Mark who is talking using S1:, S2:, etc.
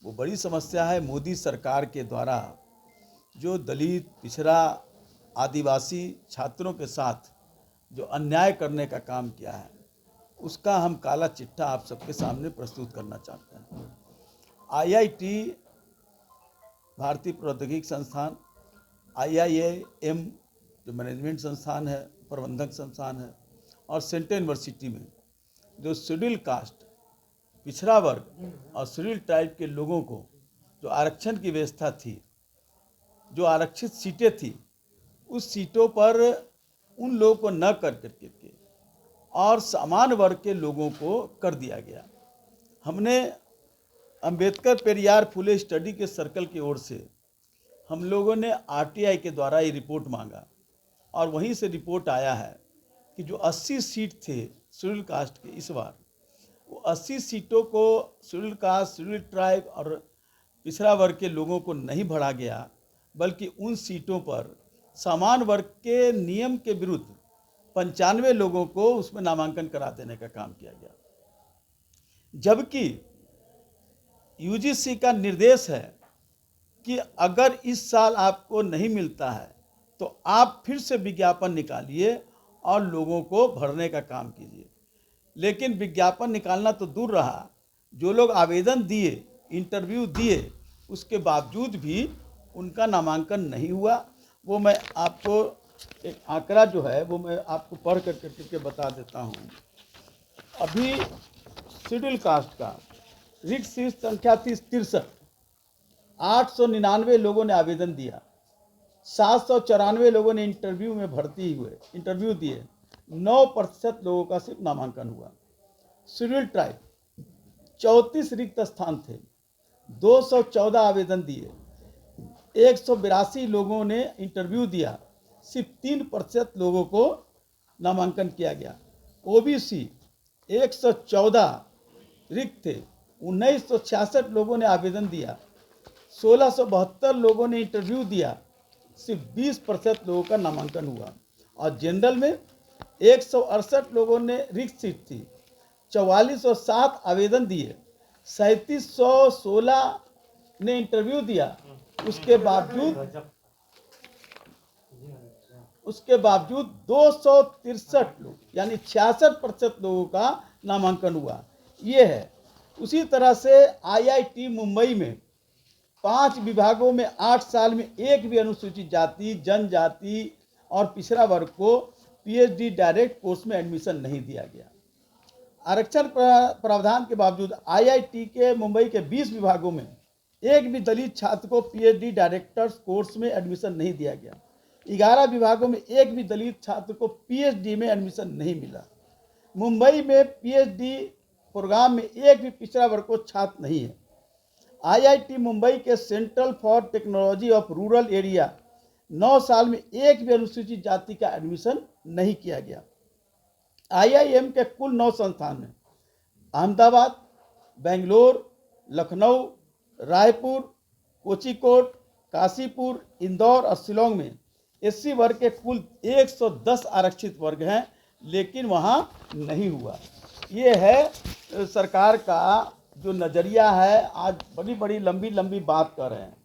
S1: वो बड़ी समस्या है। मोदी सरकार के द्वारा जो दलित, पिछड़ा, आदिवासी छात्रों के साथ जो अन्याय करने का काम किया है, उसका हम काला चिट्ठा आप सबके सामने प्रस्तुत करना चाहते हैं। आईआईटी, भारतीय प्रौद्योगिकी संस्थान, आईआईएम जो मैनेजमेंट संस्थान है, प्रबंधक संस्थान है, और सेंट्रल यूनिवर्सिटी में जो शेड्यूल कास्ट, पिछड़ा वर्ग और शेड्यूल ट्राइब के लोगों को जो आरक्षण की व्यवस्था थी, जो आरक्षित सीटें थी, उस सीटों पर उन लोगों को न कर करके और समान वर्ग के लोगों को कर दिया गया। हमने अंबेडकर पेरियार फुले स्टडी के सर्कल की ओर से हम लोगों ने आरटीआई के द्वारा ये रिपोर्ट मांगा और वहीं से रिपोर्ट आया है कि जो 80 सीट थे शेड्यूल कास्ट के, इस बार वो 80 सीटों को शेड्यूल कास्ट, शेड्यूल ट्राइब और पिछड़ा वर्ग के लोगों को नहीं बढ़ा गया, बल्कि उन सीटों पर समान वर्ग के नियम के विरुद्ध 95 लोगों को उसमें नामांकन करा देने का काम किया गया। जबकि यूजीसी का निर्देश है कि अगर इस साल आपको नहीं मिलता है तो आप फिर से विज्ञापन निकालिए और लोगों को भरने का काम कीजिए। लेकिन विज्ञापन निकालना तो दूर रहा, जो लोग आवेदन दिए, इंटरव्यू दिए, उसके बावजूद भी उनका नामांकन नहीं हुआ। वो मैं आपको एक आंकड़ा जो है वो मैं आपको पढ़ करके बता देता हूँ। अभी शेड्यूल कास्ट का रिक्त सीट संख्या थी 63, 899 लोगों ने आवेदन दिया, 794 लोगों ने इंटरव्यू में भर्ती हुए, इंटरव्यू दिए, 9% लोगों का सिर्फ नामांकन हुआ। शेड्यूल ट्राइब 34 रिक्त स्थान थे, 214 आवेदन दिए, 182 लोगों ने इंटरव्यू दिया, सिर्फ 3% लोगों को नामांकन किया गया। ओबीसी 114 रिक्त थे, 1966 लोगों ने आवेदन दिया, 1672 लोगों ने इंटरव्यू दिया, सिर्फ 20% लोगों का नामांकन हुआ। और जनरल में 168 लोगों ने रिक्त सीट थी, 4407 आवेदन दिए, 3716 ने इंटरव्यू दिया, उसके बावजूद 263 लोग यानी 66% लोगों का नामांकन हुआ। ये है। उसी तरह से आईआईटी मुंबई में 5 विभागों में 8 साल में एक भी अनुसूचित जाति, जनजाति और पिछड़ा वर्ग को पीएचडी डायरेक्ट कोर्स में एडमिशन नहीं दिया गया। आरक्षण प्रावधान के बावजूद आईआईटी के मुंबई के 20 विभागों में एक भी दलित छात्र को पीएचडी डायरेक्टर्स कोर्स में एडमिशन नहीं दिया गया। 11 विभागों में एक भी दलित छात्र को पीएचडी में एडमिशन नहीं मिला। मुंबई में पीएचडी प्रोग्राम में एक भी पिछड़ा वर्ग को छात्र नहीं है। आईआईटी मुंबई के central for technology of rural area 9 साल में एक भी अनुसूचित जाति का एडमिशन नहीं किया गया। आईआईएम के कुल 9 संस्थान में अहमदाबाद, बेंगलोर, लखनऊ, रायपुर, कोझिकोड, काशीपुर, इंदौर और शिलोंग में एससी वर्ग के कुल 110 आरक्षित वर्ग हैं, लेकिन वहाँ नहीं हुआ। ये है सरकार का जो नज़रिया है। आज बड़ी बड़ी लंबी लंबी बात कर रहे हैं।